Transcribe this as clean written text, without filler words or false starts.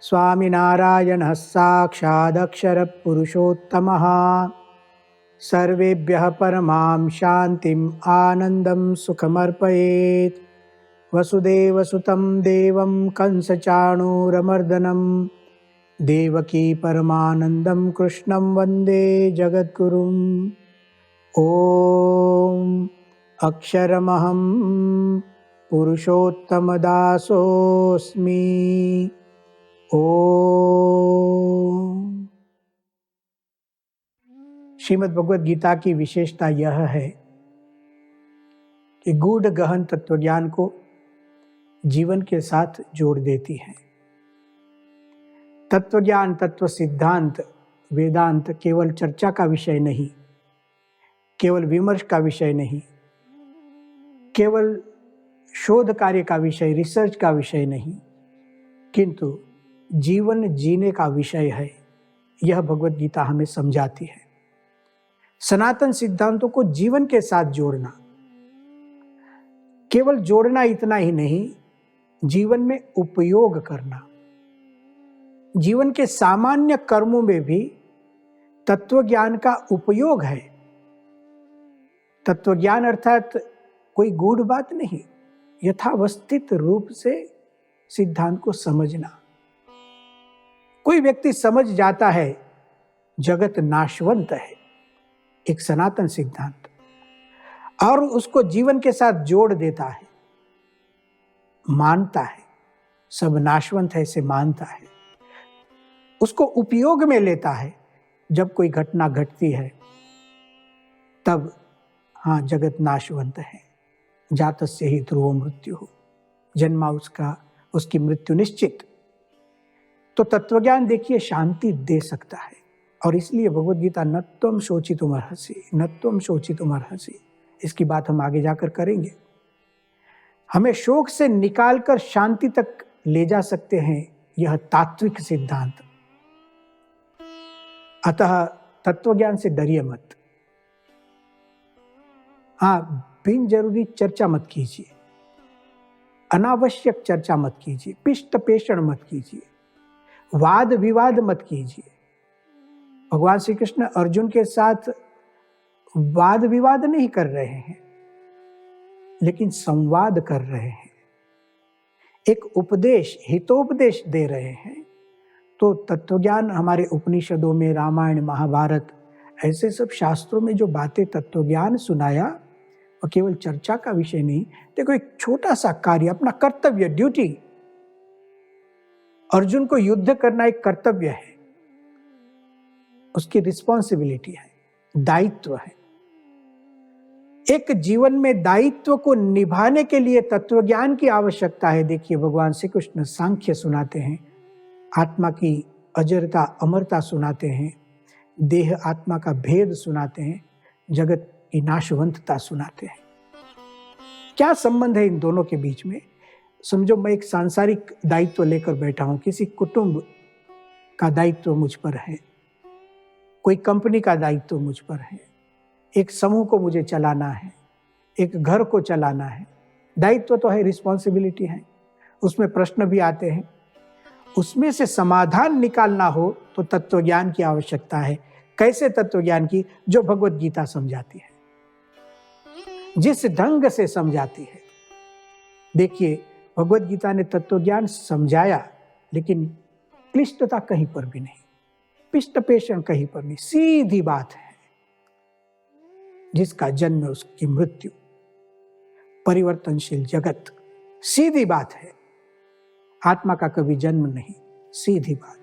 स्वामिनारायणः साक्षादक्षरपुरुषोत्तमः सर्वेभ्यः परमां शान्तिम् आनन्दं सुखमर्पयेत्। वसुदेवसुतं देवं कंसचाणूरमर्दनं देवकी परमानन्दं कृष्णं वन्दे जगद्गुरुम्। ॐ अक्षरमहं पुरुषोत्तमदासोऽस्मि। ओम। श्रीमद् भगवद गीता की विशेषता यह है कि गूढ़ गहन तत्वज्ञान को जीवन के साथ जोड़ देती है। तत्वज्ञान, तत्व सिद्धांत, वेदांत केवल चर्चा का विषय नहीं, केवल विमर्श का विषय नहीं, केवल शोध कार्य का विषय, रिसर्च का विषय नहीं, किंतु जीवन जीने का विषय है। यह भगवद गीता हमें समझाती है। सनातन सिद्धांतों को जीवन के साथ जोड़ना, केवल जोड़ना इतना ही नहीं, जीवन में उपयोग करना। जीवन के सामान्य कर्मों में भी तत्वज्ञान का उपयोग है। तत्वज्ञान अर्थात कोई गूढ़ बात नहीं, यथावस्थित रूप से सिद्धांत को समझना। कोई व्यक्ति समझ जाता है जगत नाशवंत है, एक सनातन सिद्धांत, और उसको जीवन के साथ जोड़ देता है, मानता है सब नाशवंत है, इसे मानता है, उसको उपयोग में लेता है। जब कोई घटना घटती है तब हाँ, जगत नाशवंत है, जातस्य ही ध्रुवो मृत्यु हो, जन्मा उसकी मृत्यु निश्चित। तो तत्वज्ञान देखिए शांति दे सकता है, और इसलिए भगवद गीता न त्वं शोचितुमर्हसि, न त्वं शोचितुमर्हसि, इसकी बात हम आगे जाकर करेंगे। हमें शोक से निकालकर शांति तक ले जा सकते हैं यह तात्विक सिद्धांत। अतः तत्वज्ञान से डरिए मत। हाँ, बिन जरूरी चर्चा मत कीजिए, अनावश्यक चर्चा मत कीजिए, पिष्ट पेषण मत कीजिए, वाद विवाद मत कीजिए। भगवान श्री कृष्ण अर्जुन के साथ वाद विवाद नहीं कर रहे हैं, लेकिन संवाद कर रहे हैं, एक उपदेश, हितोपदेश दे रहे हैं। तो तत्वज्ञान हमारे उपनिषदों में, रामायण, महाभारत, ऐसे सब शास्त्रों में जो बातें तत्वज्ञान सुनाया, वो केवल चर्चा का विषय नहीं। देखो, एक छोटा सा कार्य, अपना कर्तव्य, ड्यूटी। अर्जुन को युद्ध करना एक कर्तव्य है, उसकी रिस्पॉन्सिबिलिटी है, दायित्व है। एक जीवन में दायित्व को निभाने के लिए तत्वज्ञान की आवश्यकता है। देखिए, भगवान श्री कृष्ण सांख्य सुनाते हैं, आत्मा की अजरता अमरता सुनाते हैं, देह आत्मा का भेद सुनाते हैं, जगत की नाशवंतता सुनाते हैं। क्या संबंध है इन दोनों के बीच में? समझो, मैं एक सांसारिक दायित्व लेकर बैठा हूं, किसी कुटुंब का दायित्व मुझ पर है, कोई कंपनी का दायित्व मुझ पर है, एक समूह को मुझे चलाना है, एक घर को चलाना है। दायित्व तो है, रिस्पॉन्सिबिलिटी है, उसमें प्रश्न भी आते हैं। उसमें से समाधान निकालना हो तो तत्वज्ञान की आवश्यकता है। कैसे तत्वज्ञान की? जो भगवद गीता समझाती है, जिस ढंग से समझाती है। देखिए, भगवद गीता ने तत्वज्ञान समझाया, लेकिन क्लिष्टता कहीं पर भी नहीं, पिष्ट पेषण कहीं पर नहीं, सीधी बात है। जिसका जन्म उसकी मृत्यु, परिवर्तनशील जगत, सीधी बात है। आत्मा का कभी जन्म नहीं, सीधी बात।